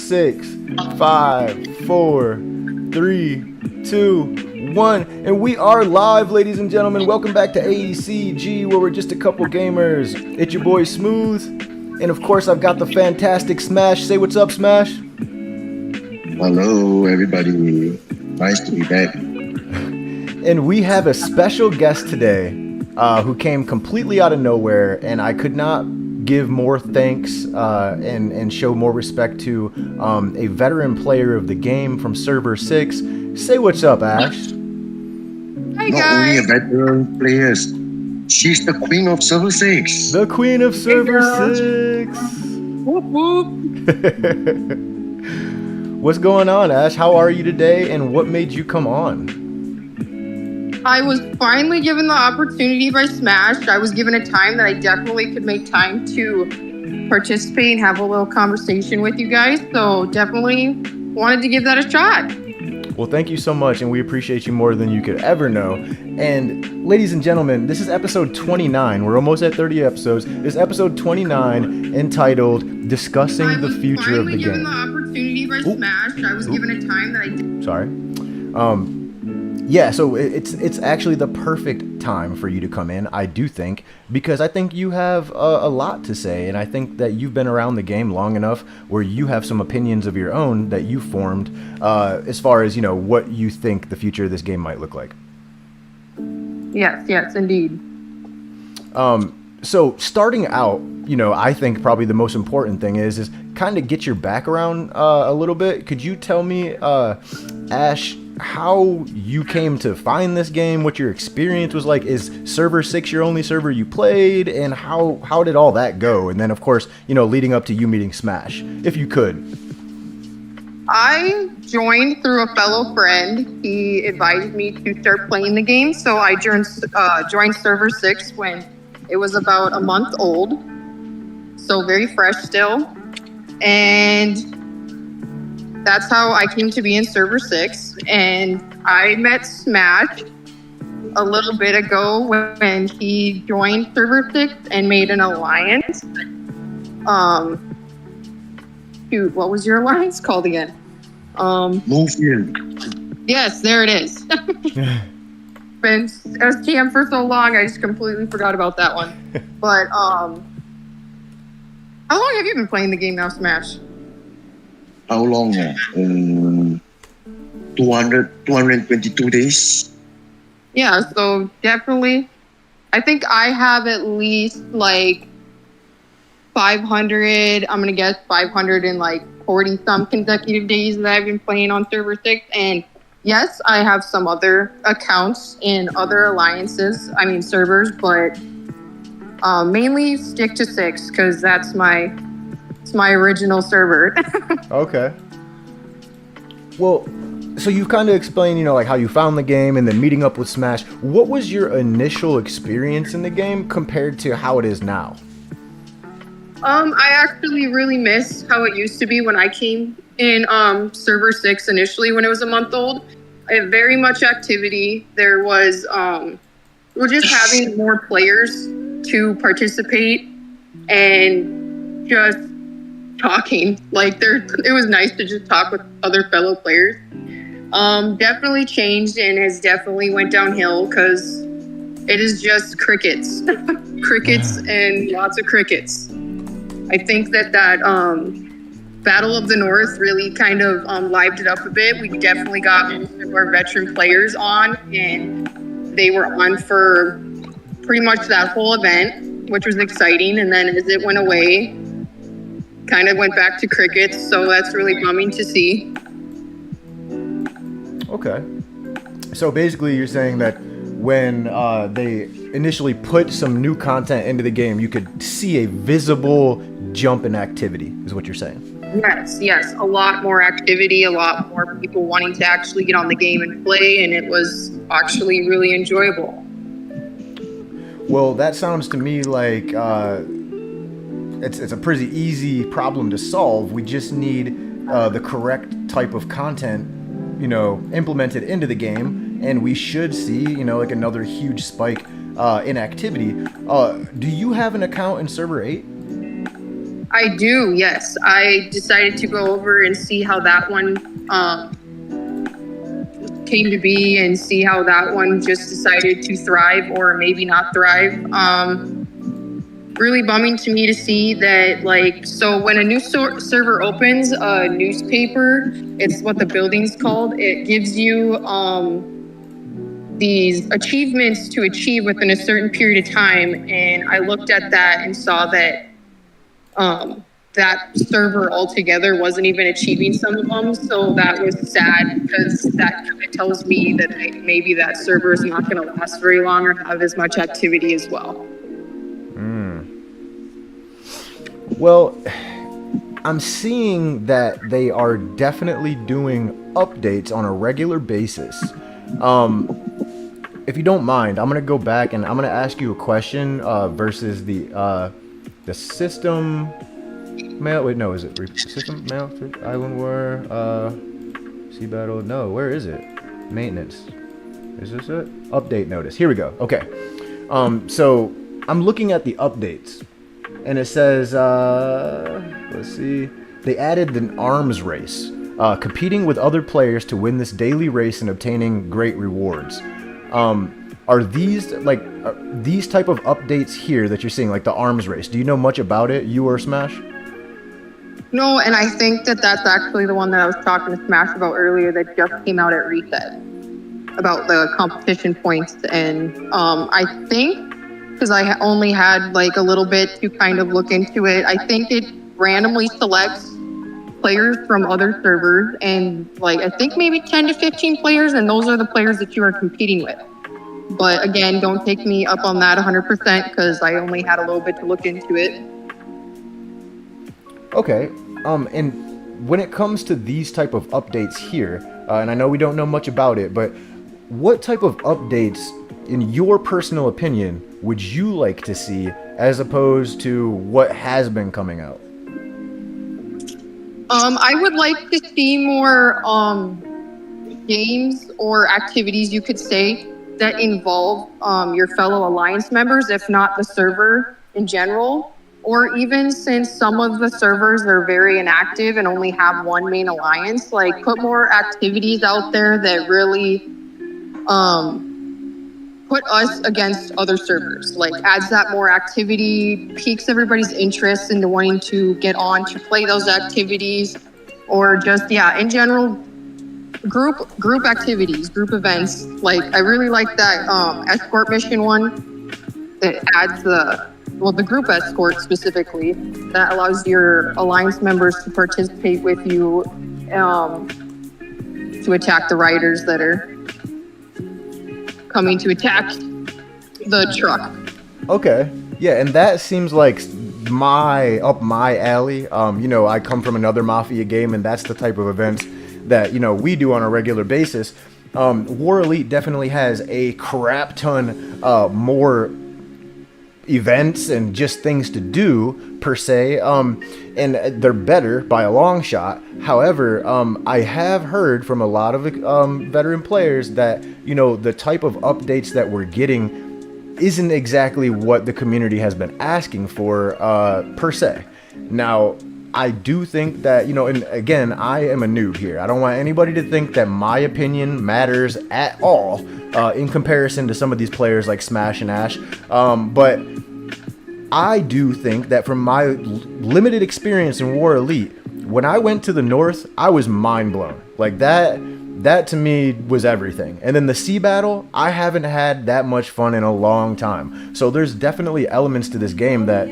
6, 5, 4, 3, 2, 1. And we are live, ladies and gentlemen. Welcome back to AECG, where we're just a couple gamers. It's your boy Smooth. And of course, I've got the fantastic Smash. Say what's up, Smash. Hello, everybody. Nice to be back. And we have a special guest today who came completely out of nowhere, and I could not give more thanks and show more respect to a veteran player of the game from Server 6. Say what's up, Ash. Hi, Not guys. only a veteran player, she's the queen of Server 6. The queen of Server 6. Whoop, whoop. What's going on, Ash? How are you today, and what made you come on? I was finally given the opportunity by Smash. I was given a time that I definitely could make time to participate and have a little conversation with you guys. So definitely wanted to give that a shot. Well, thank you so much, and we appreciate you more than you could ever know. And ladies and gentlemen, this is episode 29. We're almost at 30 episodes. This is episode 29, entitled Discussing the Future of the I was finally given Game. the opportunity by Smash. I was given a time that I... Sorry. Yeah, so it's actually the perfect time for you to come in, I do think, because I think you have a lot to say, and I think that you've been around the game long enough where you have some opinions of your own that you formed as far as, you know, what you think the future of this game might look like. Yes, indeed. So starting out, you know, I think probably the most important thing is kind of get your background a little bit. Could you tell me, Ash, how you came to find this game, what your experience was like? Is Server 6 your only server you played, and how did all that go? And then, of course, you know, leading up to you meeting Smash, if you could. I joined through a fellow friend. He advised me to start playing the game, so I joined Server 6 when it was about a month old, so very fresh still. And that's how I came to be in Server 6. And I met Smash a little bit ago when he joined Server 6 and made an alliance. Shoot, what was your alliance called again? Move in. Yes, there it is. Been STM for so long, I just completely forgot about that one. But how long have you been playing the game now, Smash? How long? 222 days. Yeah, so definitely. I think I have at least like 500, I'm going to guess 540 some consecutive days that I've been playing on Server 6. And yes, I have some other accounts in other alliances, servers, but mainly stick to 6 because it's my original server. Okay. Well, so you've kind of explained, you know, like how you found the game and then meeting up with Smash. What was your initial experience in the game compared to how it is now? I actually really miss how it used to be when I came in Server 6 initially when it was a month old. I had very much activity. There was, we're just having more players to participate and just talking. It was nice to just talk with other fellow players. Definitely changed and has definitely went downhill because it is just crickets. Crickets and lots of crickets. I think that Battle of the North really kind of lived it up a bit. We definitely got most of our veteran players on, and they were on for pretty much that whole event, which was exciting. And then as it went away, kind of went back to crickets, so that's really bumming to see. Okay. So basically you're saying that when they initially put some new content into the game, you could see a visible jump in activity, is what you're saying? Yes. A lot more activity, a lot more people wanting to actually get on the game and play, and it was actually really enjoyable. Well, that sounds to me like it's a pretty easy problem to solve. We just need the correct type of content, you know, implemented into the game, and we should see, you know, like another huge spike in activity. Do you have an account in Server 8? I do, yes. I decided to go over and see how that one came to be and see how that one just decided to thrive or maybe not thrive. Really bumming to me to see that, like, so when a new server opens, a newspaper, it's what the building's called, it gives you these achievements to achieve within a certain period of time. And I looked at that and saw that that server altogether wasn't even achieving some of them. So that was sad, because that kind of tells me that maybe that server is not going to last very long or have as much activity as well. Well, I'm seeing that they are definitely doing updates on a regular basis. If you don't mind, I'm gonna go back and I'm gonna ask you a question versus the system mail. Wait, no, is it system mail? Island War, Sea Battle? No, where is it? Maintenance. Is this it? Update notice. Here we go. Okay. So I'm looking at the updates, and it says, let's see, they added an arms race, competing with other players to win this daily race and obtaining great rewards. Are these these type of updates here that you're seeing, like the arms race? Do you know much about it, you or Smash? No, and I think that that's actually the one that I was talking to Smash about earlier that just came out at Reset, about the competition points. And I think, because I only had like a little bit to kind of look into it, I think it randomly selects players from other servers, and like I think maybe 10 to 15 players, and those are the players that you are competing with. But again, don't take me up on that 100% because I only had a little bit to look into it. Okay, and when it comes to these type of updates here, and I know we don't know much about it, but what type of updates, in your personal opinion, would you like to see as opposed to what has been coming out? I would like to see more games or activities, you could say, that involve your fellow Alliance members, if not the server in general. Or even, since some of the servers are very inactive and only have one main alliance, like put more activities out there that really put us against other servers. Like adds that more activity, piques everybody's interest into wanting to get on to play those activities, or just, yeah, in general, group activities, group events. Like I really like that escort mission one that adds the group escort specifically, that allows your alliance members to participate with you to attack the riders that are coming to attack the truck. Okay, yeah, and that seems like up my alley. You know, I come from another Mafia game, and that's the type of events that, you know, we do on a regular basis. War Elite definitely has a crap ton more events and just things to do per se, and they're better by a long shot. However, I have heard from a lot of veteran players that, you know, the type of updates that we're getting isn't exactly what the community has been asking for per se. Now, I do think that, you know, and again, I am a noob here. I don't want anybody to think that my opinion matters at all in comparison to some of these players like Smash and Ash. But I do think that from my limited experience in War Elite, when I went to the North, I was mind blown. Like that to me was everything. And then the Sea Battle, I haven't had that much fun in a long time. So there's definitely elements to this game that...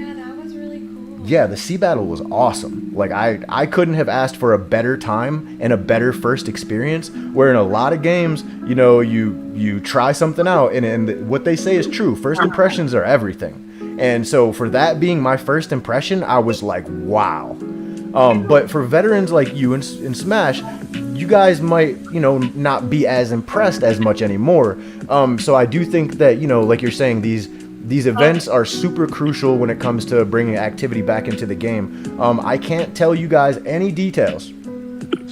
Yeah, the Sea Battle was awesome. Like, I couldn't have asked for a better time and a better first experience, where in a lot of games, you know, you try something out, and what they say is true. First impressions are everything. And so for that being my first impression, I was like, wow. But for veterans like you in Smash, you guys might, you know, not be as impressed as much anymore. So I do think that, you know, like you're saying, these events are super crucial when it comes to bringing activity back into the game. I can't tell you guys any details,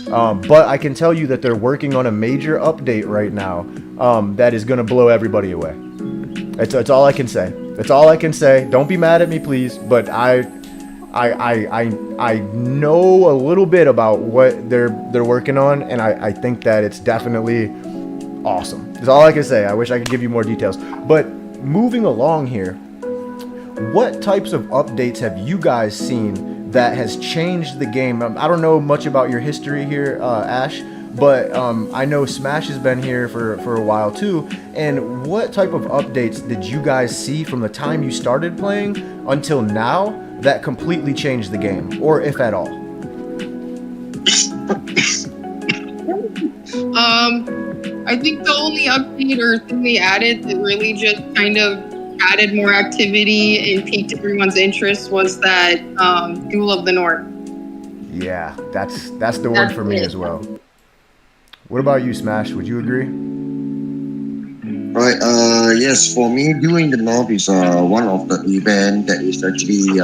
but I can tell you that they're working on a major update right now that is going to blow everybody away. That's all I can say. That's all I can say. Don't be mad at me, please, but I know a little bit about what they're working on, and I think that it's definitely awesome. That's all I can say. I wish I could give you more details. But moving along here, what types of updates have you guys seen that has changed the game? I don't know much about your history here, Ash, but I know Smash has been here for a while too. And what type of updates did you guys see from the time you started playing until now that completely changed the game, or if at all? I think the only update or thing they added that really just kind of added more activity and piqued everyone's interest was that Duel of the North. Yeah, that's the one for me as well. What about you, Smash? Would you agree? Right. Yes. For me, During the North is one of the event that is actually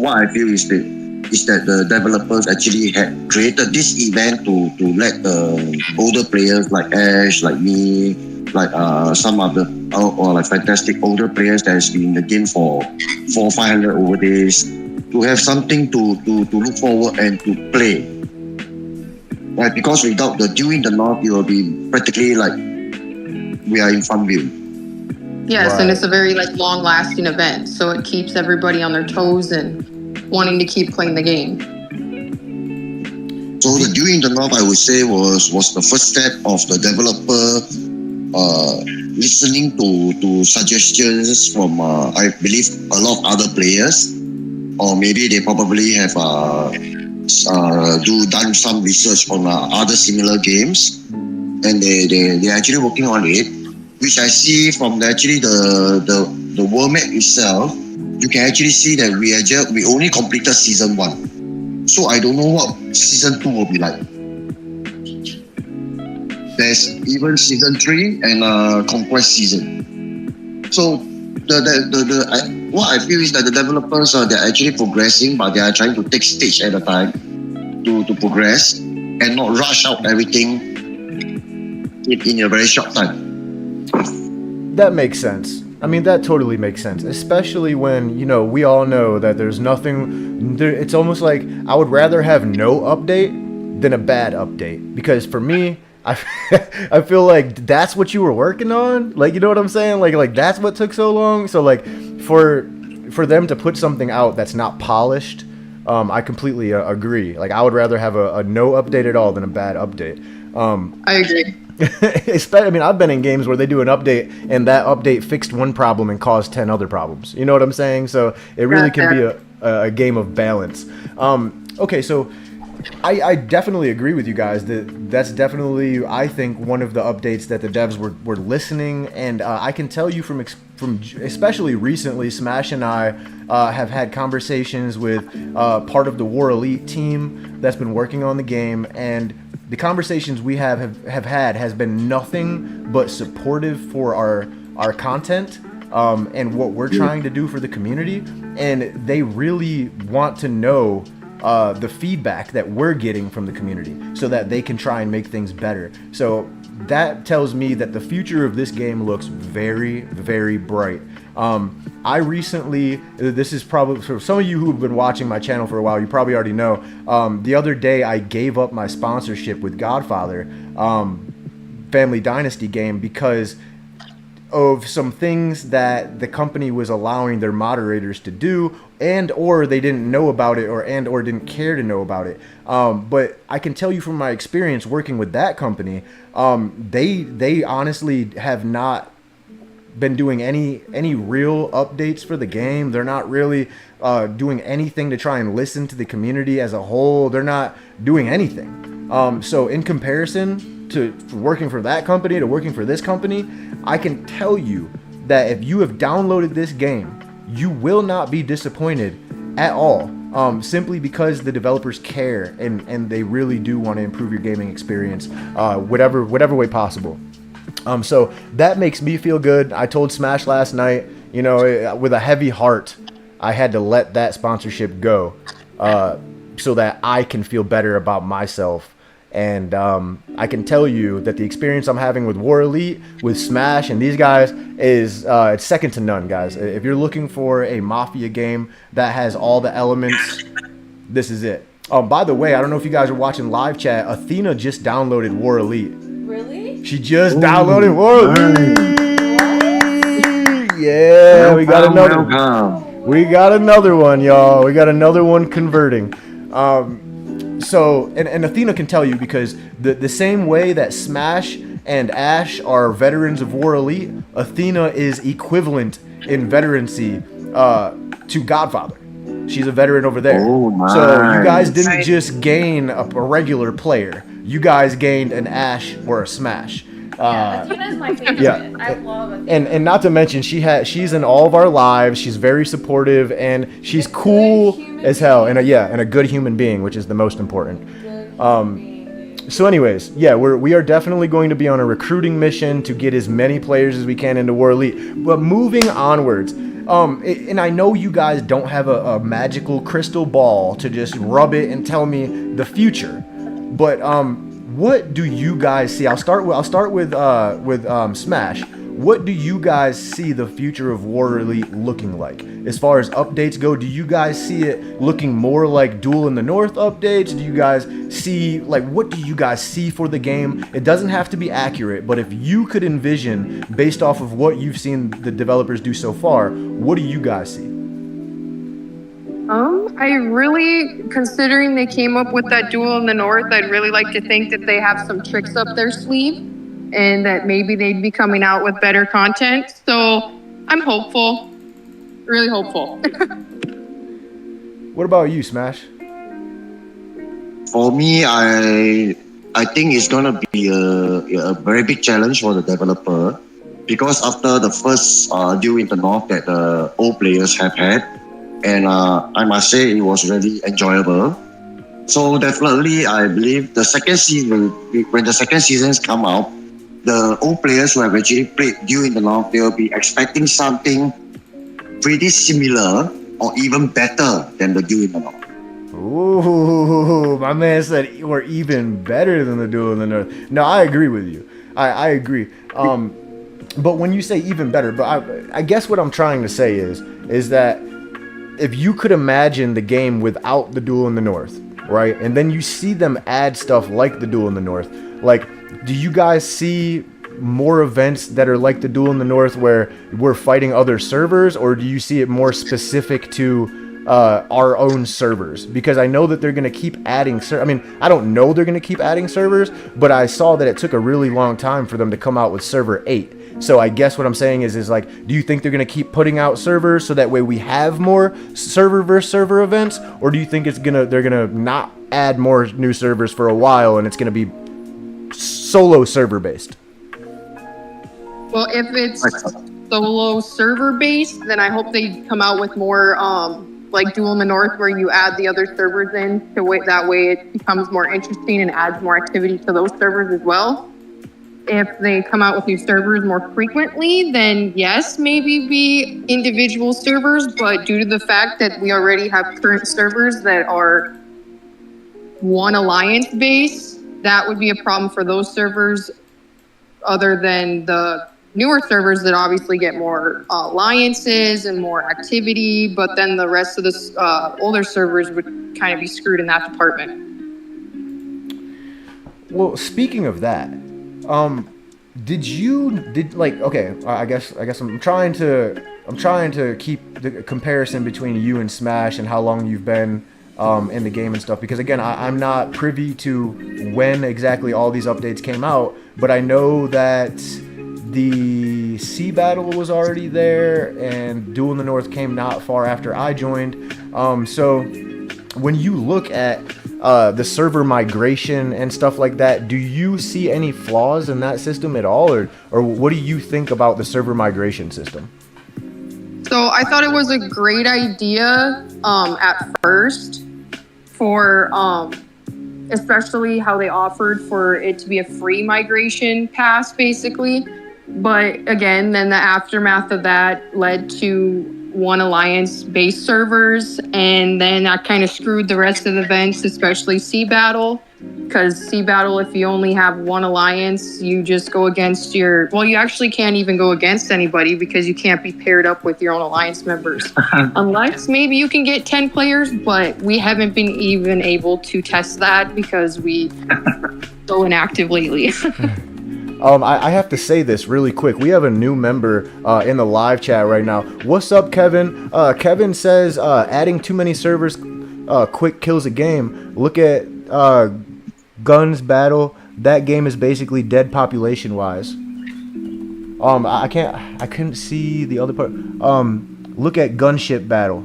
what I feel is that the developers actually had created this event to let the older players like Ash, like me, like some other or like fantastic older players that has been in the game for 400-500 over days to have something to look forward and to play. Right, because without the Duel in the North, it will be practically like we are in Farmville. Yes, Right. and it's a very long-lasting event, so it keeps everybody on their toes and wanting to keep playing the game. So the Duel in the North, I would say, was the first step of the developer listening to suggestions from I believe a lot of other players, or maybe they probably have done some research on other similar games, and they're actually working on it, which I see from the world map itself. You can actually see that we only completed season 1, so I don't know what season 2 will be like. There's even season 3 and conquest season. So what I feel is that the developers they're actually progressing, but they are trying to take stage at a time to progress and not rush out everything in a very short time. That makes sense. I mean, that totally makes sense, especially when, we all know that there's nothing there. It's almost like I would rather have no update than a bad update, because for me, I feel like that's what you were working on. Like, you know what I'm saying? Like that's what took so long. So like for them to put something out that's not polished, I completely agree. Like I would rather have a no update at all than a bad update. I agree. I mean, I've been in games where they do an update and that update fixed one problem and caused 10 other problems. You know what I'm saying? So it really can be a game of balance. Okay, so I definitely agree with you guys that's definitely, I think, one of the updates that the devs were listening. And I can tell you from especially recently, Smash and I have had conversations with part of the War Elite team that's been working on the game, and the conversations we have had has been nothing but supportive for our content and what we're trying to do for the community. And they really want to know the feedback that we're getting from the community so that they can try and make things better. So that tells me that the future of this game looks very, very bright. I recently, this is probably for some of you who have been watching my channel for a while, you probably already know, the other day I gave up my sponsorship with Godfather Family Dynasty game because of some things that the company was allowing their moderators to do, and or they didn't know about it, or didn't care to know about it. But I can tell you from my experience working with that company, they honestly have not been doing any real updates for the game. They're not really doing anything to try and listen to the community as a whole. They're not doing anything. So in comparison to working for that company to working for this company, I can tell you that if you have downloaded this game, you will not be disappointed at all. Simply because the developers care and they really do want to improve your gaming experience, whatever way possible. So that makes me feel good. I told Smash last night, with a heavy heart, I had to let that sponsorship go so that I can feel better about myself And I can tell you that the experience I'm having with War Elite, with Smash, and these guys is it's second to none, guys. If you're looking for a Mafia game that has all the elements, this is it. By the way, I don't know if you guys are watching live chat. Athena just downloaded War Elite. Really? She just downloaded War Elite. Yeah, we got another. We got another one, y'all. We got another one converting. So, and Athena can tell you, because the same way that Smash and Ash are veterans of War Elite, Athena is equivalent in veterancy to Godfather. She's a veteran over there. Oh, nice. So you guys didn't just gain a regular player. You guys gained an Ash or a Smash. Athena's my favorite. yeah. I love Athena. And not to mention, she's in all of our lives. She's very supportive, and she's cool as hell, and a good human being, which is the most important. So anyways, yeah, we are definitely going to be on a recruiting mission to get as many players as we can into War Elite. But moving onwards, and I know you guys don't have a magical crystal ball to just rub it and tell me the future, but what do you guys see? I'll start with Smash. What do you guys see the future of War Elite looking like? As far as updates go, do you guys see it looking more like Duel in the North updates? Do you guys see, what do you guys see for the game? It doesn't have to be accurate, but if you could envision, based off of what you've seen the developers do so far, what do you guys see? I really, considering they came up with that Duel in the North, I'd really like to think that they have some tricks up their sleeve and that maybe they'd be coming out with better content. So I'm hopeful, really hopeful. What about you, Smash? For me, I think it's gonna be a very big challenge for the developer, because after the first Duel in the North that the old players have had, and I must say it was really enjoyable. So definitely, I believe the second season, when the second seasons come out, the old players who have actually played Duel in the North, they will be expecting something pretty similar or even better than the Duel in the North. Ooh, my man said we're even better than the Duel in the North. No, I agree with you. I agree. But when you say even better, but I guess what I'm trying to say is that if you could imagine the game without the Duel in the North, right? And then you see them add stuff like the Duel in the North. Do you guys see more events that are like the Duel in the North where we're fighting other servers, or do you see it more specific to our own servers? Because I know that they're going to keep adding I don't know they're going to keep adding servers, but I saw that it took a really long time for them to come out with server 8. So I guess what I'm saying is do you think they're going to keep putting out servers so that way we have more server versus server events, or do you think they're going to not add more new servers for a while and it's going to be solo server based? Well, if it's solo server based, then I hope they come out with more like Duel in the North, where you add the other servers in that way it becomes more interesting and adds more activity to those servers as well. If they come out with new servers more frequently, then yes, maybe be individual servers, but due to the fact that we already have current servers that are one alliance base, that would be a problem for those servers, other than the newer servers that obviously get more alliances and more activity, but then the rest of the older servers would kind of be screwed in that department. Well, speaking of that, I guess I'm trying to keep the comparison between you and Smash and how long you've been in the game and stuff, because again, I'm not privy to when exactly all these updates came out, but I know that the Sea Battle was already there and Duel in the North came not far after I joined. So when you look at the server migration and stuff like that, do you see any flaws in that system at all, or what do you think about the server migration system? So I thought it was a great idea at first for especially how they offered for it to be a free migration pass, basically. But again, then the aftermath of that led to one alliance-based servers, and then that kind of screwed the rest of the events, especially Sea Battle. Because Sea Battle, if you only have one alliance, you just go against your. Well, you actually can't even go against anybody because you can't be paired up with your own alliance members. Unless maybe you can get 10 players, but we haven't been even able to test that because we so inactive lately. I have to say this really quick. We have a new member in the live chat right now. What's up, Kevin? Kevin says adding too many servers quick kills a game. Look at Guns Battle. That game is basically dead population wise. I couldn't see the other part. Look at Gunship Battle.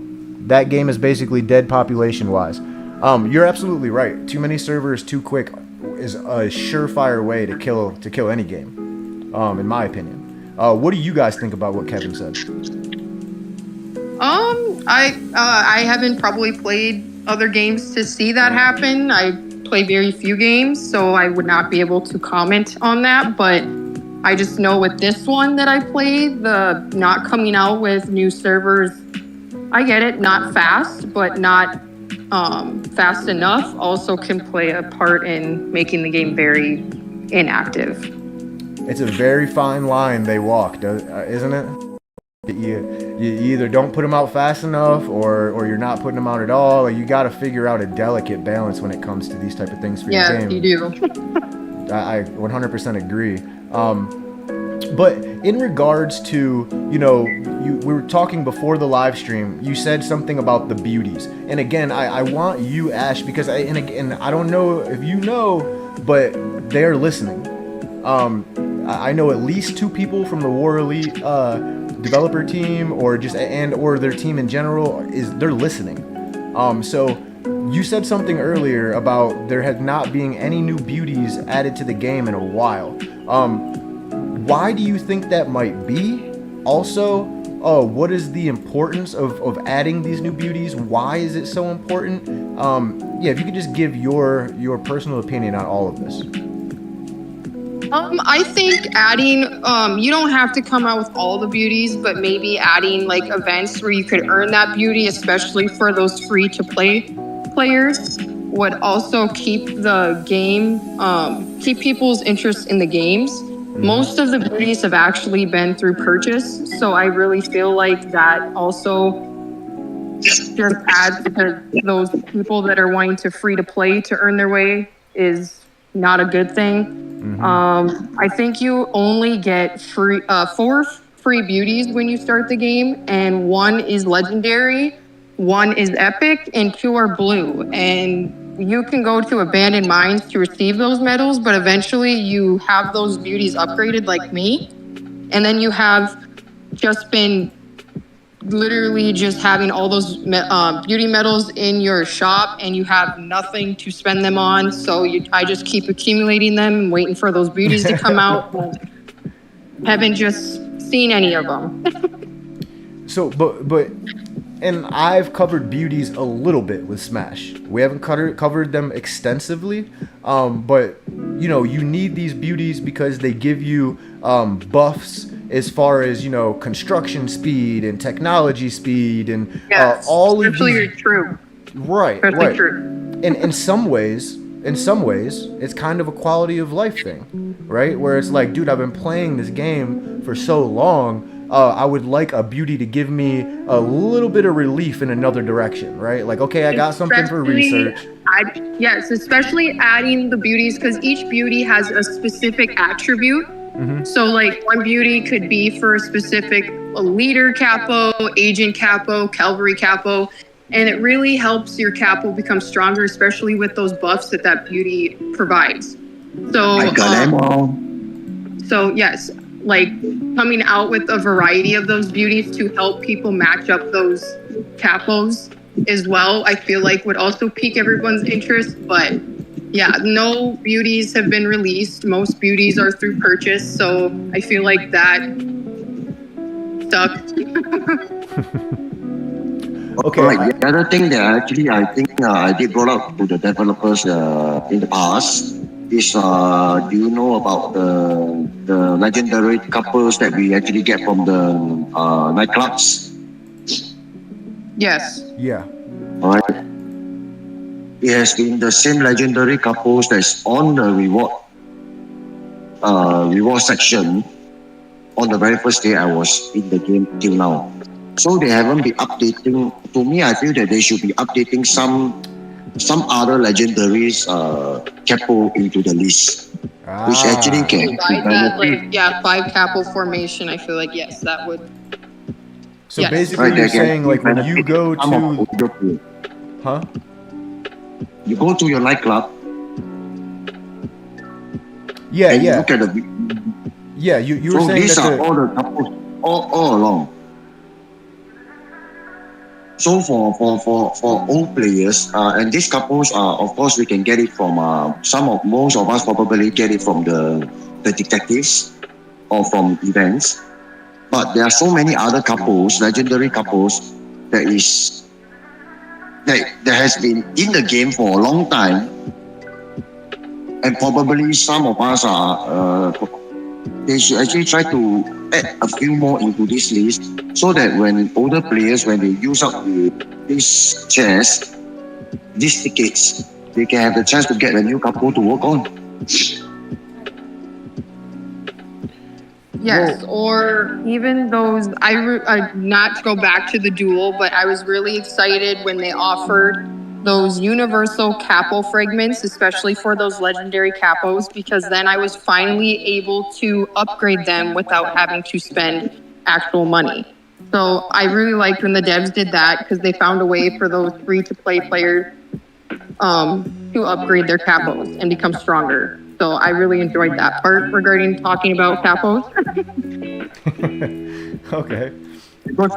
That game is basically dead population wise. You're absolutely right. Too many servers too quick is a surefire way to kill any game, in my opinion. What do you guys think about what Kevin said? I haven't probably played other games to see that happen. I play very few games, so I would not be able to comment on that, but I just know with this one that I played, the not coming out with new servers, I get it, not fast, but not fast enough also can play a part in making the game very inactive. It's a very fine line they walk, isn't it? You either don't put them out fast enough or you're not putting them out at all. You got to figure out a delicate balance when it comes to these type of things for your game. Yeah, you do. I 100% agree. But in regards to, we were talking before the live stream, you said something about the beauties. And again, I want you, Ash, because I don't know if you know, but they're listening. I know at least 2 people from the War Elite developer team or their team in general they're listening. So you said something earlier about there had not being any new beauties added to the game in a while. Why do you think that might be? Also, what is the importance of adding these new beauties? Why is it so important? If you could just give your personal opinion on all of this. I think adding, you don't have to come out with all the beauties, but maybe adding like events where you could earn that beauty, especially for those free to play players, would also keep the game, keep people's interest in the games. Most of the beauties have actually been through purchase, so I really feel like that also just adds to those people that are wanting to free to play to earn their way is not a good thing. I think you only get 4 free beauties when you start the game, and 1 is legendary, 1 is epic, and 2 are blue. And you can go to abandoned mines to receive those medals, but eventually you have those beauties upgraded like me, and then you have just been literally just having all those beauty medals in your shop and you have nothing to spend them on, so I just keep accumulating them and waiting for those beauties to come out. Haven't just seen any of them. So but and I've covered beauties a little bit with Smash. We haven't covered them extensively, but you need these beauties because they give you buffs as far as construction speed and technology speed and all of these. True. Right. True. And in some ways, it's kind of a quality of life thing, right? Where it's like, dude, I've been playing this game for so long. I would like a beauty to give me a little bit of relief in another direction, right? Like, okay, I got something for research. Yes, especially adding the beauties, because each beauty has a specific attribute. So like one beauty could be for a specific leader capo, agent capo, cavalry capo, and it really helps your capo become stronger, especially with those buffs that beauty provides. So I got them all. So yes, like coming out with a variety of those beauties to help people match up those capos as well, I feel like would also pique everyone's interest. But yeah, no beauties have been released. Most beauties are through purchase, so I feel like that sucked. Okay. Right. The other thing that actually I think I did brought up to the developers in the past is do you know about the legendary couples that we actually get from the nightclubs? Yes. Yeah. All right. it has been the same legendary couples that's on the reward section on the very first day I was in the game till now. So they haven't been updating. To me, I feel that they should be updating some other legendaries capo into the list, which actually can Provide that, like, 5 capo formation. I feel like, yes, that would. So Yes. basically, you're saying like when you go to, huh? You go to your nightclub Yeah, and you yeah, look at the. yeah. You were So saying these that are all the couples all along. So for old players, and these couples are, of course, we can get it from most of us probably get it from the detectives or from events. But there are so many other couples, legendary couples, that has been in the game for a long time, and probably some of us are. They should actually try to add a few more into this list, so that when older players, when they use up these shares, these tickets, they can have the chance to get a new couple to work on. Yes, or even those. Not to go back to the duel, but I was really excited when they offered those universal capo fragments, especially for those legendary capos, because then I was finally able to upgrade them without having to spend actual money. So I really liked when the devs did that, because they found a way for those free-to-play players to upgrade their capos and become stronger. So I really enjoyed that part regarding talking about capos. okay. Because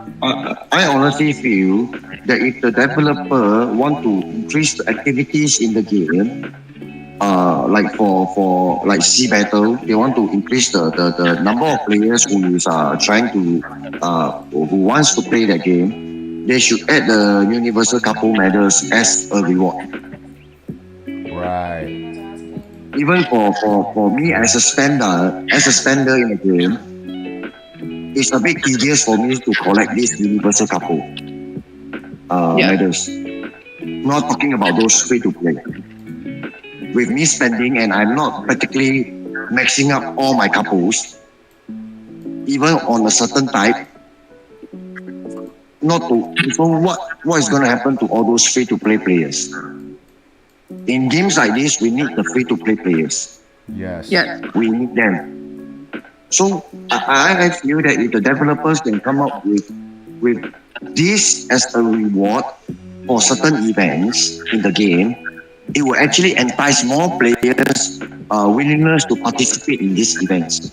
I honestly feel that if the developer want to increase the activities in the game, like for like Sea Battle, they want to increase the number of players who is trying to who wants to play the game. They should add the universal couple medals as a reward. Right. Even for me as a spender in the game, it's a bit tedious for me to collect this universal couple medals. Not talking about those free to play. With me spending, and I'm not practically maxing up all my couples, even on a certain type. So what is going to happen to all those free to play players? In games like this, we need the free to play players. Yes. Yes. We need them. So I feel that if the developers can come up with this as a reward for certain events in the game, it will actually entice more players' willingness to participate in these events.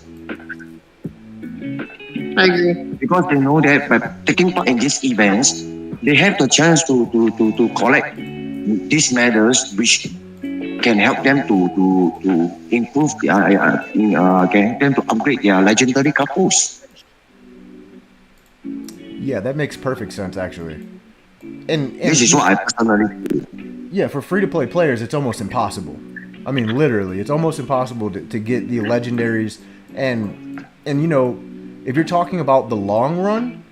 I agree. Because they know that by taking part in these events, they have the chance to collect these medals, which can help them to improve can help them to upgrade their legendary couples. Yeah, that makes perfect sense actually. And This is what I personally feel. yeah, for free to play players, it's almost impossible. I mean, literally, it's almost impossible to get the legendaries. And you know, if you're talking about the long run,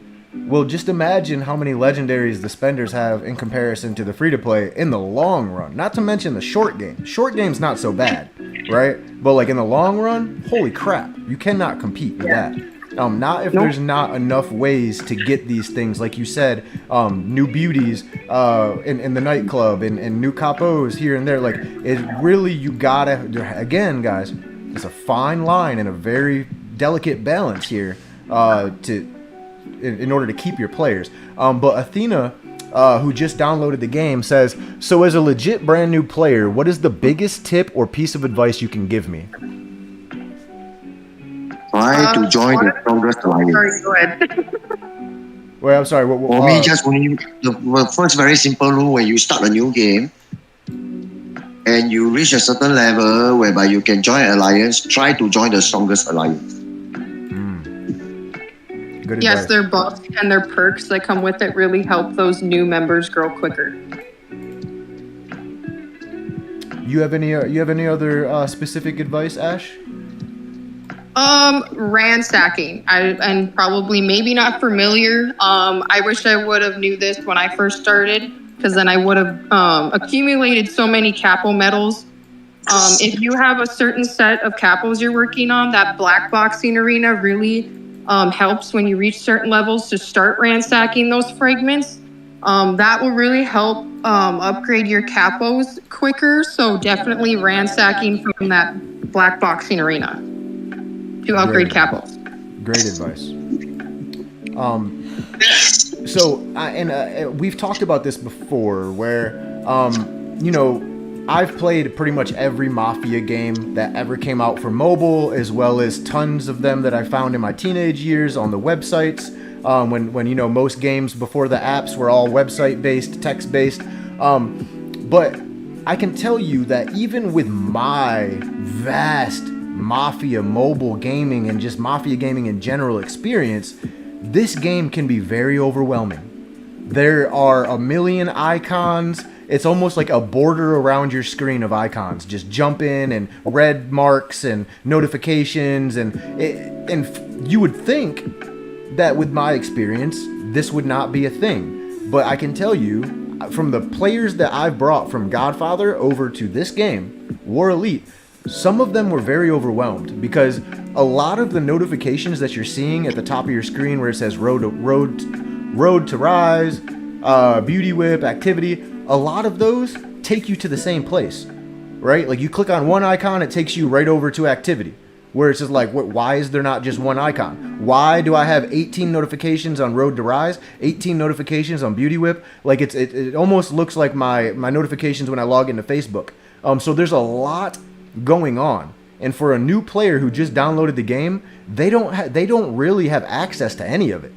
well, just imagine how many legendaries the spenders have in comparison to the free to play in the long run. Not to mention the short game. Short game's not so bad, right? But like in the long run, holy crap, you cannot compete with that. Not if there's not enough ways to get these things, like you said, new beauties in the nightclub and new capos here and there. Like, it really, you gotta, again, guys, it's a fine line and a very delicate balance here in order to keep your players. But Athena, who just downloaded the game, says, so as a legit brand new player, what is the biggest tip or piece of advice you can give me? Try to join the strongest alliance. Sorry, go ahead. Wait, I'm sorry. For me, just only the first very simple rule when you start a new game and you reach a certain level whereby you can join an alliance, try to join the strongest alliance. Good Yes, advice. their buffs and their perks that come with it really help those new members grow quicker. You have any other specific advice, Ash? Ransacking. And probably maybe not familiar. I wish I would have knew this when I first started. because then I would have accumulated so many capo medals. If you have a certain set of capos you're working on, that black boxing arena really helps when you reach certain levels to start ransacking those fragments. That will really help upgrade your capos quicker. So definitely ransacking from that black boxing arena to upgrade capos. Great advice. We've talked about this before where, I've played pretty much every Mafia game that ever came out for mobile, as well as tons of them that I found in my teenage years on the websites. When most games before the apps were all website-based, text-based. But I can tell you that even with my vast Mafia mobile gaming and just Mafia gaming in general experience, this game can be very overwhelming. There are a million icons. It's almost like a border around your screen of icons. Just jump in and red marks and notifications. And you would think that with my experience, this would not be a thing. But I can tell you, from the players that I've brought from Godfather over to this game, War Elite, some of them were very overwhelmed because a lot of the notifications that you're seeing at the top of your screen where it says Road to Rise, Beauty Whip, Activity, a lot of those take you to the same place, right? Like you click on one icon, it takes you right over to Activity, where it's just like, why is there not just one icon? Why do I have 18 notifications on Road to Rise, 18 notifications on Beauty Whip? Like it almost looks like my notifications when I log into Facebook. So there's a lot going on. And for a new player who just downloaded the game, they don't really have access to any of it.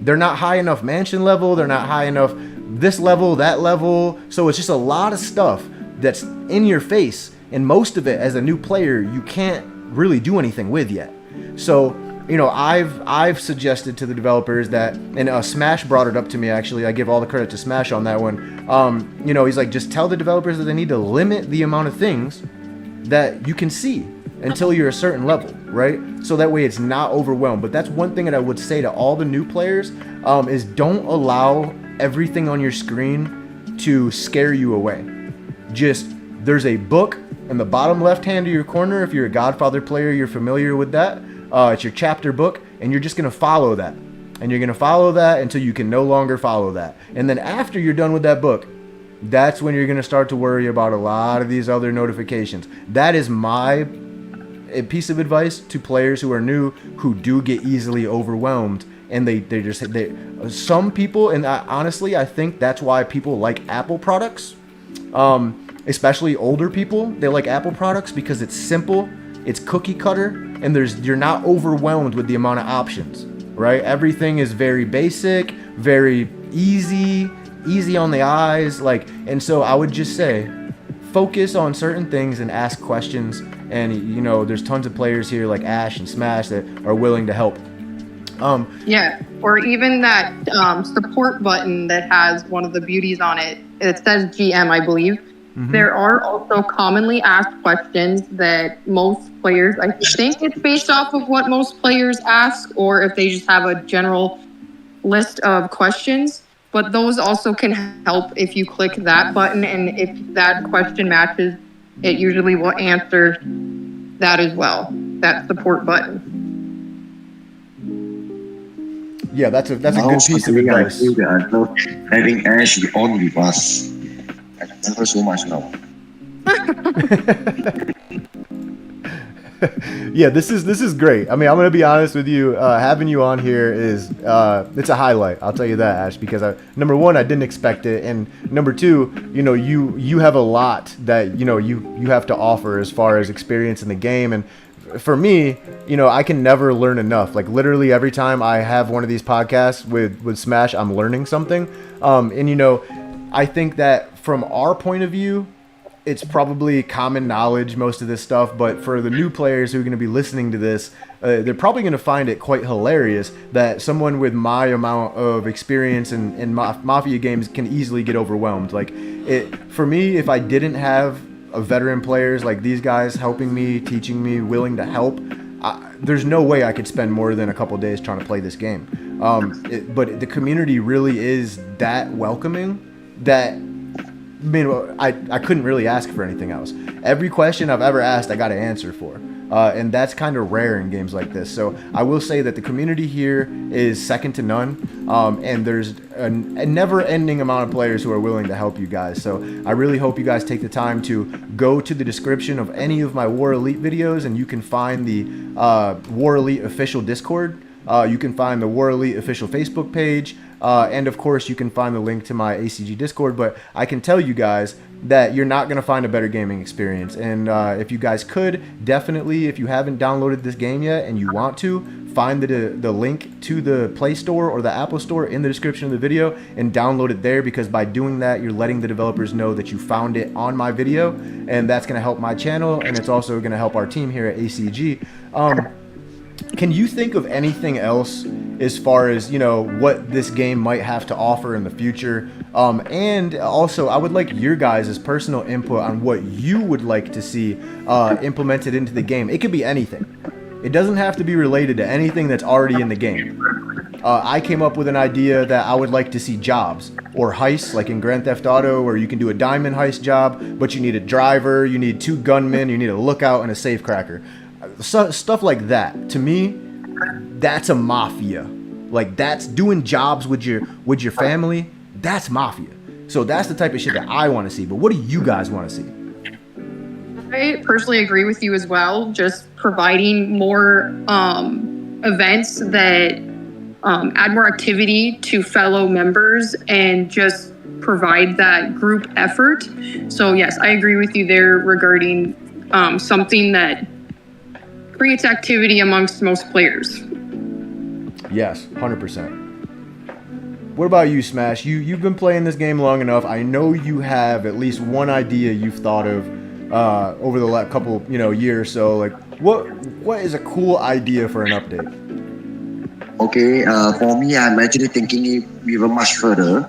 They're not high enough mansion level. They're not high enough this level, that level. So it's just a lot of stuff that's in your face. And most of it, as a new player, you can't really do anything with yet. So, I've suggested to the developers that, and Smash brought it up to me, actually. I give all the credit to Smash on that one. He's like, just tell the developers that they need to limit the amount of things that you can see until you're a certain level, right? So that way it's not overwhelmed. But that's one thing that I would say to all the new players, is don't allow everything on your screen to scare you away. There's a book in the bottom left hand of your corner. If you're a Godfather player, you're familiar with that. It's your chapter book, and you're just going to follow that. And you're going to follow that until you can no longer follow that. And then after you're done with that book, that's when you're going to start to worry about a lot of these other notifications. That is my piece of advice to players who are new, who do get easily overwhelmed. And some people, and honestly, I think that's why people like Apple products, especially older people. They like Apple products because it's simple, it's cookie cutter, and you're not overwhelmed with the amount of options, right? Everything is very basic, very easy on the eyes, and so I would just say, focus on certain things and ask questions. And there's tons of players here like Ash and Smash that are willing to help. Or even that support button that has one of the beauties on it. It says GM, I believe. Mm-hmm. There are also commonly asked questions that most players, I think it's based off of what most players ask, or if they just have a general list of questions. But those also can help if you click that button, and if that question matches, it usually will answer that as well, that support button. Yeah, that's a good piece of advice. I feel that I love having Ash on with us. I love her so much now. Yeah, this is great. I mean, I'm gonna be honest with you. Having you on here is it's a highlight. I'll tell you that, Ash, because number one, I didn't expect it, and number two, you have a lot that you have to offer as far as experience in the game. And for me, I can never learn enough. Like literally every time I have one of these podcasts with Smash, I'm learning something. I think that from our point of view, it's probably common knowledge, most of this stuff, but for the new players who are going to be listening to this, they're probably going to find it quite hilarious that someone with my amount of experience in Mafia games can easily get overwhelmed. For me, if I didn't have veteran players like these guys helping me, teaching me, willing to help, there's no way I could spend more than a couple days trying to play this game. But the community really is that welcoming that, I mean, I couldn't really ask for anything else. Every question I've ever asked, I got an answer for. And that's kind of rare in games like this. So I will say that the community here is second to none. And there's a never-ending amount of players who are willing to help you guys. So I really hope you guys take the time to go to the description of any of my War Elite videos, and you can find the War Elite official Discord. You can find the War Elite official Facebook page. And of course, you can find the link to my ACG Discord. But I can tell you guys that you're not going to find a better gaming experience. And if you guys could, definitely, if you haven't downloaded this game yet and you want to, find the link to the Play Store or the Apple Store in the description of the video and download it there, because by doing that, you're letting the developers know that you found it on my video, and that's going to help my channel, and it's also going to help our team here at ACG. Can you think of anything else as far as, you know, what this game might have to offer in the future? And also, I would like your guys' personal input on what you would like to see implemented into the game. It could be anything. It doesn't have to be related to anything that's already in the game. I came up with an idea that I would like to see jobs or heists, like in Grand Theft Auto, where you can do a diamond heist job, but you need a driver, you need 2 gunmen, you need a lookout, and a safecracker. Stuff like that. To me, that's a mafia. Like, that's doing jobs with your family. That's mafia. So that's the type of shit that I want to see. But what do you guys want to see? I personally agree with you as well. Just providing more events that add more activity to fellow members and just provide that group effort. So yes, I agree with you there regarding something that creates activity amongst most players. Yes, 100%. What about you, Smash? You've been playing this game long enough. I know you have at least one idea you've thought of over the last couple, year or so. Like, what is a cool idea for an update? Okay, for me, I'm actually thinking it even much further.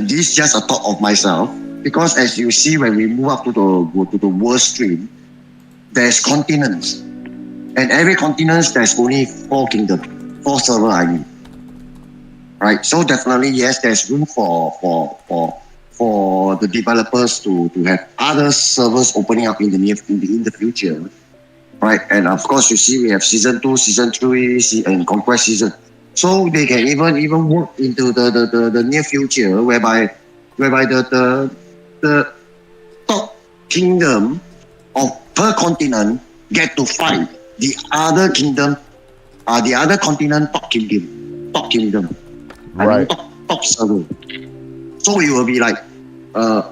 This is just a thought of myself, because as you see, when we move up to the world stream, there's continents, and every continent there's only 4 kingdoms, 4 servers. I mean, right? So definitely, yes, there's room for the developers to have other servers opening up in the future, right? And of course, you see, we have season 2, season 3, and conquest season. So they can even work into the near future, whereby the top kingdom of per continent get to fight the other kingdom, the other continent top kingdom, Right. top server. So it will be like a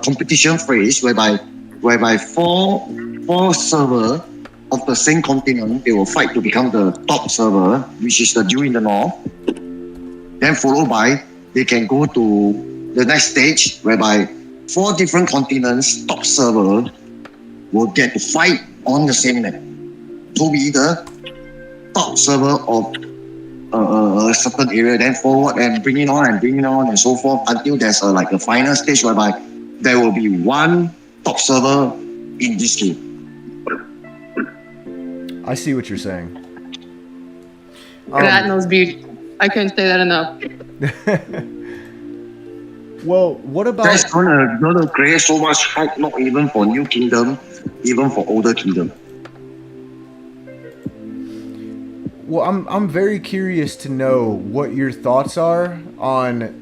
competition phase whereby four server of the same continent, they will fight to become the top server, which is the Dew in the North. Then followed by, they can go to the next stage, whereby 4 different continents top server will get to fight on the same map to be the top server of a certain area, then forward and bring it on and so forth until there's a final stage whereby there will be 1 top server in this game. I see what you're saying. That knows beauty. I couldn't say that enough. Well, what about... That's gonna create so much hype, not even for new kingdom, even for older kingdom. Well, I'm very curious to know what your thoughts are on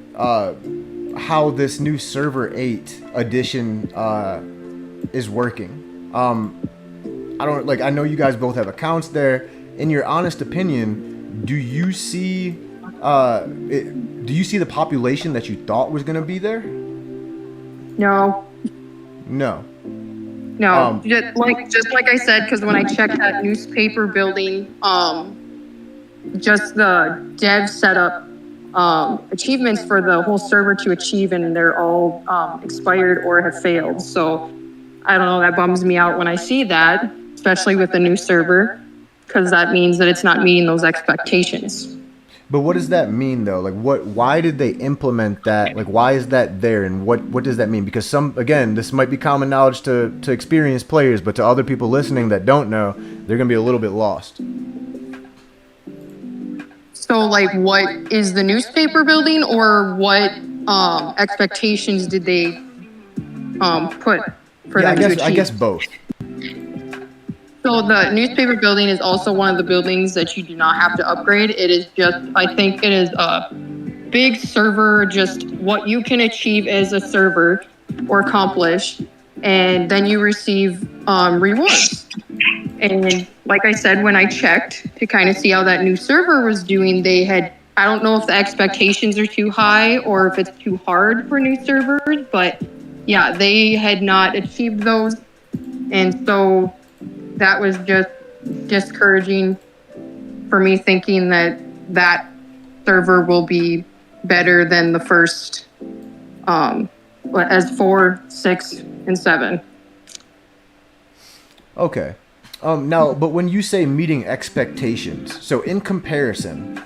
how this new Server 8 edition is working. I know you guys both have accounts there. In your honest opinion, do you see the population that you thought was going to be there? No. No. Just like I said, because when I checked that newspaper building, just the dev setup achievements for the whole server to achieve, and they're all expired or have failed. So I don't know, that bums me out when I see that, especially with the new server, because that means that it's not meeting those expectations. But what does that mean, though? Like, why did they implement that? Like, why is that there, and what does that mean? Because this might be common knowledge to experienced players, but to other people listening that don't know, they're going to be a little bit lost. So, like, what is the newspaper building, or what expectations did they put for Yeah, them to achieve? I guess both. So the newspaper building is also one of the buildings that you do not have to upgrade. It is just, I think it is a big server, just what you can achieve as a server or accomplish, and then you receive rewards. And like I said, when I checked to kind of see how that new server was doing, they had, I don't know if the expectations are too high or if it's too hard for new servers, but yeah, they had not achieved those. And so that was just discouraging for me, thinking that that server will be better than the first as 4, 6, and 7. Okay. Now, but when you say meeting expectations, so in comparison,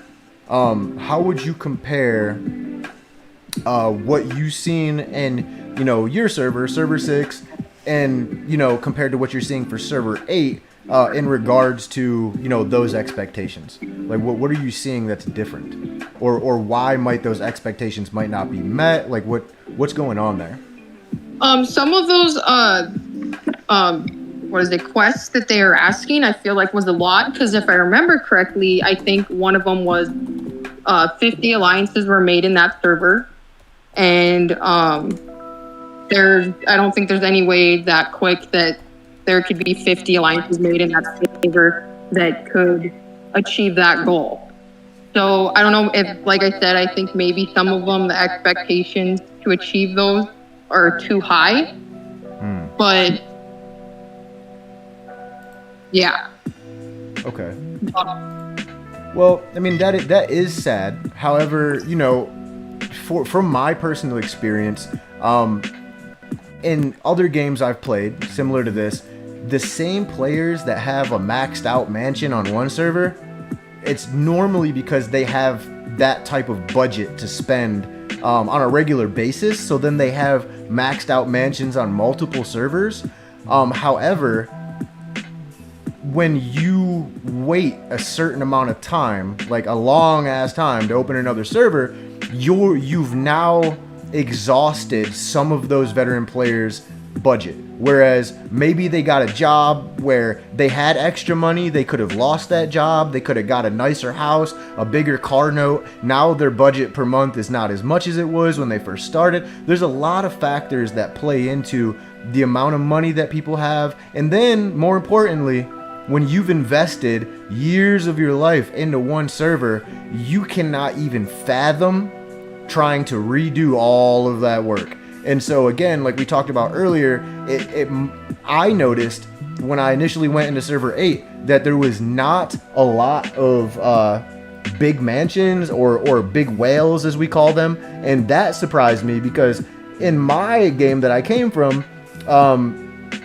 how would you compare what you've seen in, your server 6, and, compared to what you're seeing for server 8, in regards to, those expectations? Like, what are you seeing that's different? Or why might those expectations might not be met? Like, what's going on there? Some of those, quests that they are asking, I feel like was a lot, because if I remember correctly, I think one of them was 50 alliances were made in that server. And I don't think there's any way that quick that there could be 50 alliances made in that server that could achieve that goal. So I don't know if, like I said, I think maybe some of them, the expectations to achieve those are too high. But yeah. Okay. Well, I mean, that is sad. However, from my personal experience, in other games I've played similar to this, the same players that have a maxed out mansion on one server, it's normally because they have that type of budget to spend on a regular basis. So then they have maxed out mansions on multiple servers. However, when you wait a certain amount of time, like a long ass time to open another server, you've now exhausted some of those veteran players' budget. Whereas maybe they got a job where they had extra money, they could have lost that job, they could have got a nicer house, a bigger car note. Now their budget per month is not as much as it was when they first started. There's a lot of factors that play into the amount of money that people have. And then, more importantly, when you've invested years of your life into one server, you cannot even fathom trying to redo all of that work. And so again, like we talked about earlier, I noticed when I initially went into server 8 that there was not a lot of big mansions or big whales, as we call them. And that surprised me because in my game that I came from,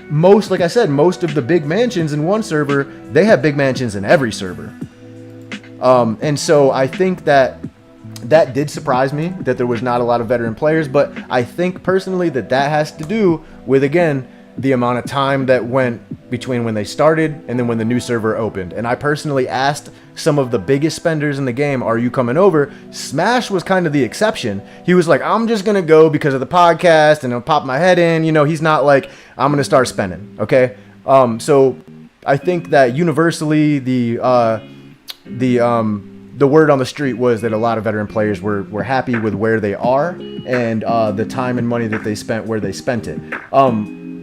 most of the big mansions in one server, they have big mansions in every server. And so I think that did surprise me that there was not a lot of veteran players, but I think personally that has to do with, again, the amount of time that went between when they started and then when the new server opened. And I personally asked some of the biggest spenders in the game, are you coming over? Smash was kind of the exception. He was like, I'm just going to go because of the podcast and I'll pop my head in. He's not like, I'm going to start spending. Okay. So I think that universally the word on the street was that a lot of veteran players were happy with where they are and the time and money that they spent where they spent it.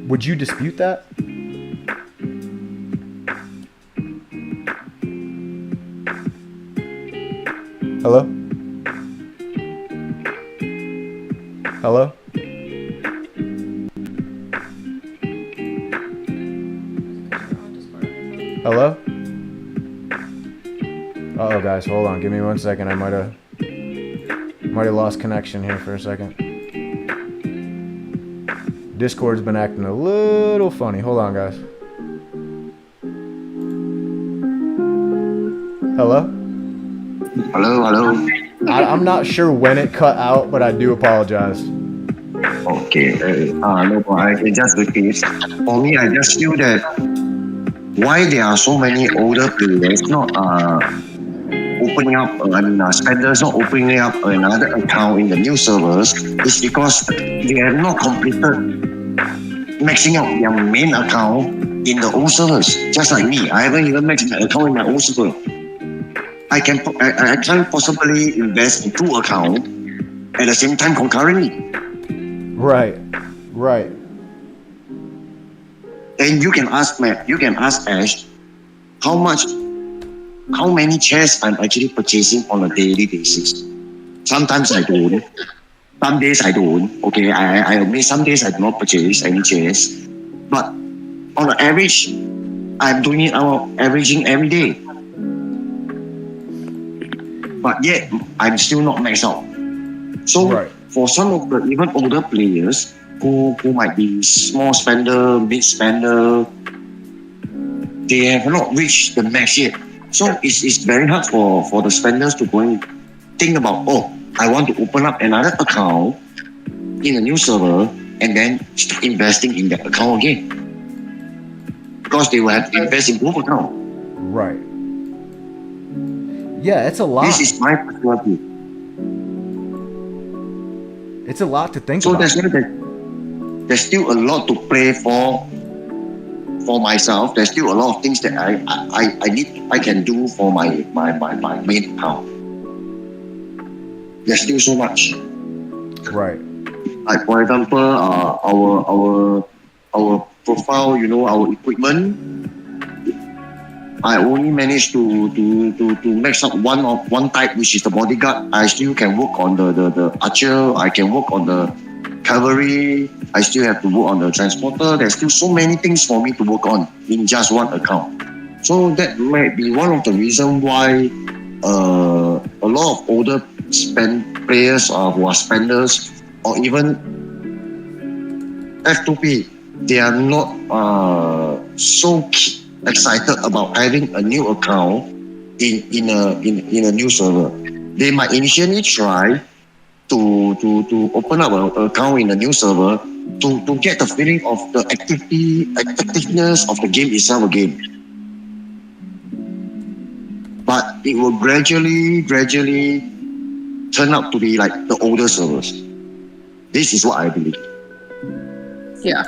Would you dispute that? Hello? Hello? Hello? Uh-oh, guys, hold on. Give me 1 second. I might have lost connection here for a second. Discord's been acting a little funny. Hold on, guys. Hello? Hello. I'm not sure when it cut out, but I do apologize. Okay. No problem. I can just repeat. For me, I just feel that why there are so many older players, not opening up, spenders not opening up another account in the new servers is because they have not completed maxing out their main account in the old servers. Just like me, I haven't even maxed my account in my old server. I can't possibly invest in 2 accounts at the same time concurrently. Right. And you can ask Ash how many chairs I'm actually purchasing on a daily basis. Sometimes I don't. Some days I don't. Okay, I admit some days I do not purchase any chairs. But on an average, I'm doing it averaging every day. But yet, I'm still not maxed out. So for some of the even older players who might be small spender, mid spender, they have not reached the max yet. So it's very hard for the spenders to go and think about, I want to open up another account in a new server and then start investing in that account again. Because they will have to invest in both accounts. Right. Yeah, it's a lot. This is my personal view. It's a lot to think so about. So there's still a lot to play for myself. There's still a lot of things that I can do for my main account. There's still so much. Right. Like for example, our profile, our equipment. I only managed to max up one type, which is the bodyguard. I still can work on the archer. I can work on the cavalry. I still have to work on the transporter. There's still so many things for me to work on in just one account. So that might be one of the reasons why a lot of older players who are spenders or even F2P, they are not so excited about having a new account in a new server. They might initially try to open up an account in a new server to get the feeling of the activeness of the game itself again. But it will gradually turn out to be like the older servers. This is what I believe. Yeah.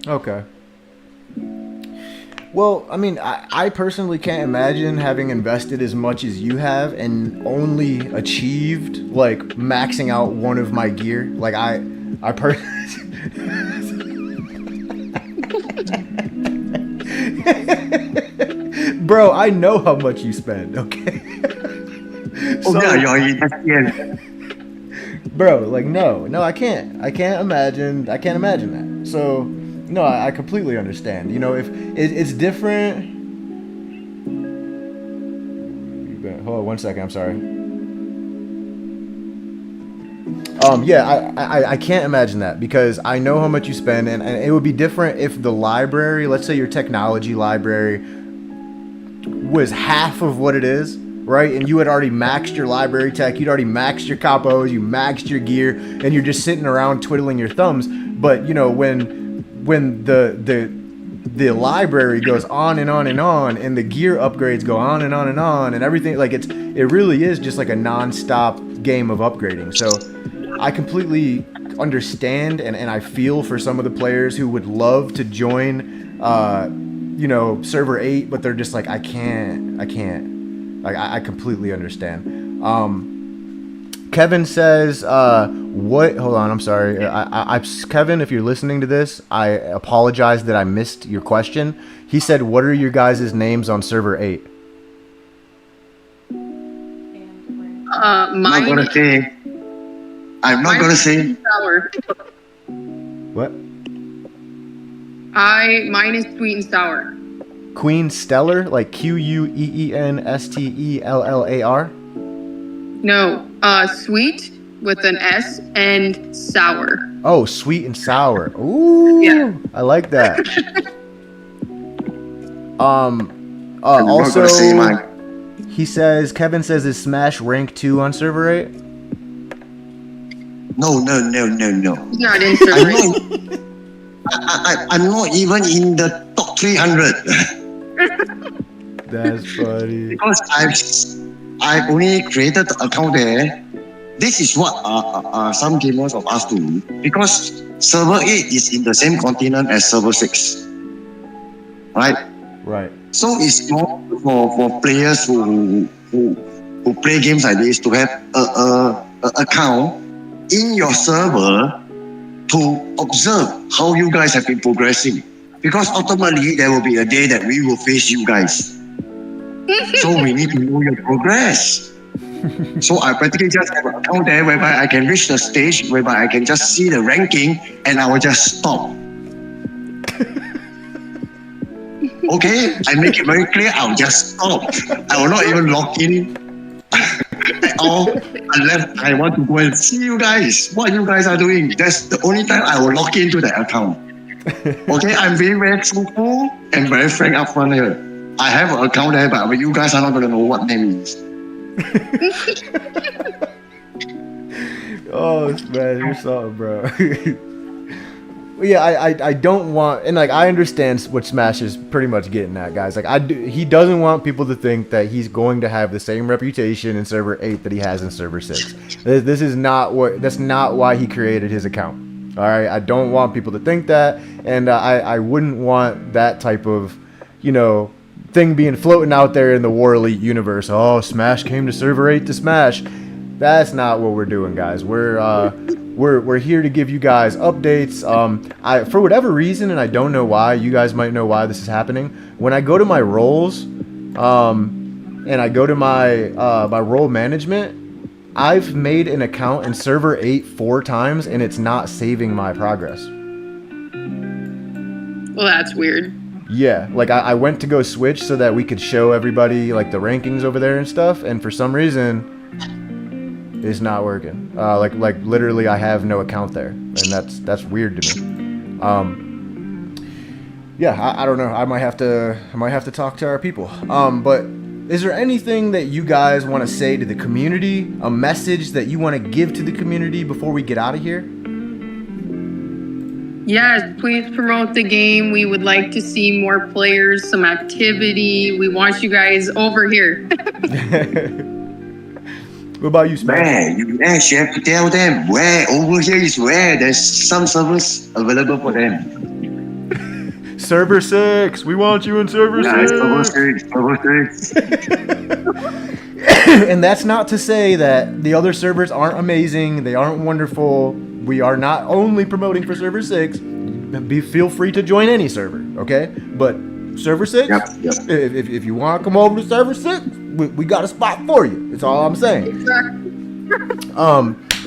Okay. Well, I mean, I personally can't imagine having invested as much as you have and only achieved like maxing out one of my gear. Like Bro, I know how much you spend, okay? Yeah. Bro, like no, I can't imagine that. So no, I completely understand. If it's different. Hold on 1 second. I'm sorry. Yeah, I can't imagine that because I know how much you spend, and it would be different if the library, let's say your technology library, was half of what it is, right? And you had already maxed your library tech, you'd already maxed your capos, you maxed your gear, and you're just sitting around twiddling your thumbs. But when the library goes on and on and on, and the gear upgrades go on and on and on, and everything, like it really is just like a non-stop game of upgrading. So I completely understand and I feel for some of the players who would love to join server 8, but they're just like, I can't. Like I completely understand. Kevin says, what? Hold on, I'm sorry. Kevin, if you're listening to this, I apologize that I missed your question. He said, what are your guys' names on server 8? I'm not gonna say. Sour. What? Mine is sweet and sour. Queen Stellar, like QueenStellar? No, sweet with an S and sour. Oh, sweet and sour. Ooh, yeah. I like that. Also, Kevin says, is Smash rank 2 on server 8? No. He's not in server 8. I'm not even in the top 300. That's funny. Because I only created the account there. This is what some gamers of us do, because server 8 is in the same continent as server 6, right? Right. So it's more for players who play games like this to have a account in your server to observe how you guys have been progressing. Because ultimately there will be a day that we will face you guys. So we need to know your progress. So I practically just have an account there whereby I can reach the stage whereby I can just see the ranking and I will just stop. Okay, I make it very clear, I'll just stop. I will not even log in at all unless I want to go and see you guys, what you guys are doing. That's the only time I will log into the account. Okay, I'm very, very truthful and very frank upfront here. I have an account there, but you guys are not going to know what name it is. Oh man, you're something, bro. Yeah, I don't want, and like I understand what Smash is pretty much getting at, guys. Like he doesn't want people to think that he's going to have the same reputation in server 8 that he has in server 6. This is not that's not why he created his account. All right, I don't want people to think that, and I wouldn't want that type of, thing being floating out there in the War Elite universe. Oh, Smash came to server 8 to Smash. That's not what we're doing, guys. We're here to give you guys updates. For whatever reason, and I don't know why, you guys might know why this is happening. When I go to my roles, and I go to my my role management, I've made an account in server 8 4 times, and it's not saving my progress. Well, that's weird. Yeah, like I went to go switch so that we could show everybody like the rankings over there and stuff, and for some reason, it's not working. Like literally, I have no account there, and that's weird to me. Yeah, I don't know. I might have to talk to our people. But is there anything that you guys want to say to the community? A message that you want to give to the community before we get out of here? Yes, please promote the game. We would like to see more players, some activity. We want you guys over here. What about you, Smash? Where? You actually have to tell them where. Over here is where. There's some servers available for them. Server 6. We want you in server 6. Server 6. And that's not to say that the other servers aren't amazing. They aren't wonderful. We are not only promoting for server 6. Feel free to join any server, okay? But server 6, Yep. if you want to come over to server 6, we got a spot for you. That's all I'm saying. Exactly.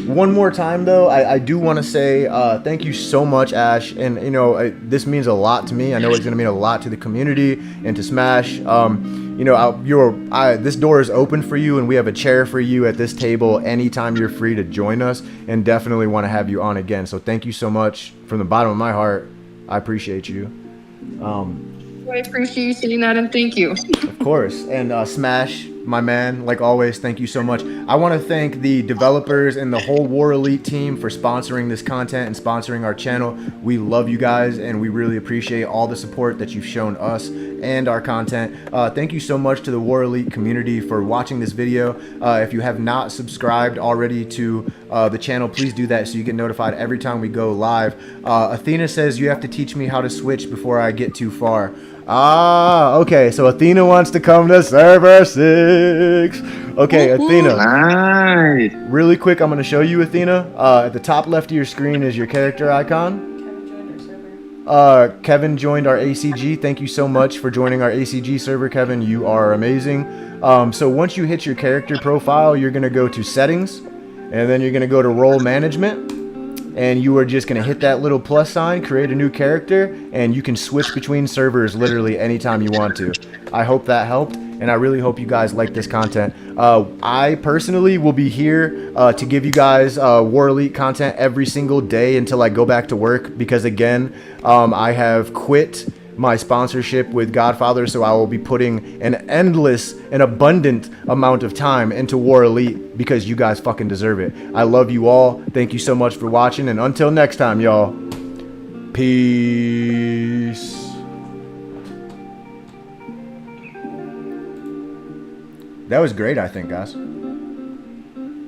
One more time though, I do want to say thank you so much, Ash, and this means a lot to me. I know it's gonna mean a lot to the community and to Smash. This door is open for you, and we have a chair for you at this table anytime you're free to join us, and definitely want to have you on again. So thank you so much from the bottom of my heart. I appreciate you. I appreciate you saying that, and thank you. Of course. And Smash, my man, like always, thank you so much. I want to thank the developers and the whole War Elite team for sponsoring this content and sponsoring our channel. We love you guys, and we really appreciate all the support that you've shown us and our content. Thank you so much to the War Elite community for watching this video. If you have not subscribed already to the channel, please do that so you get notified every time we go live. Athena says you have to teach me how to switch before I get too far. Okay, so Athena wants to come to server 6. Okay, Athena, Nice. really quick, I'm going to show you Athena. At the top left of your screen is your character icon. Kevin joined our ACG. Thank you so much for joining our ACG server, Kevin. You are amazing. So once you hit your character profile, you're going to go to settings, and then you're going to go to role management. And you are just going to hit that little plus sign, create a new character, and you can switch between servers literally anytime you want to. I hope that helped, and I really hope you guys like this content. I personally will be here to give you guys War Elite content every single day until I go back to work, because again, I have quit my sponsorship with Godfather, so I will be putting an endless and abundant amount of time into War Elite because you guys fucking deserve it. I love you all. Thank you so much for watching, and until next time, y'all. Peace. That was great, I think, guys.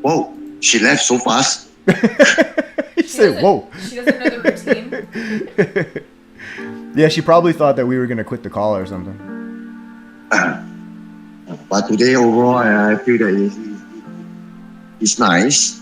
Whoa, she left so fast. He said, "Whoa." She doesn't know the routine. Yeah, she probably thought that we were gonna quit the call or something. But today overall, I feel that it's nice.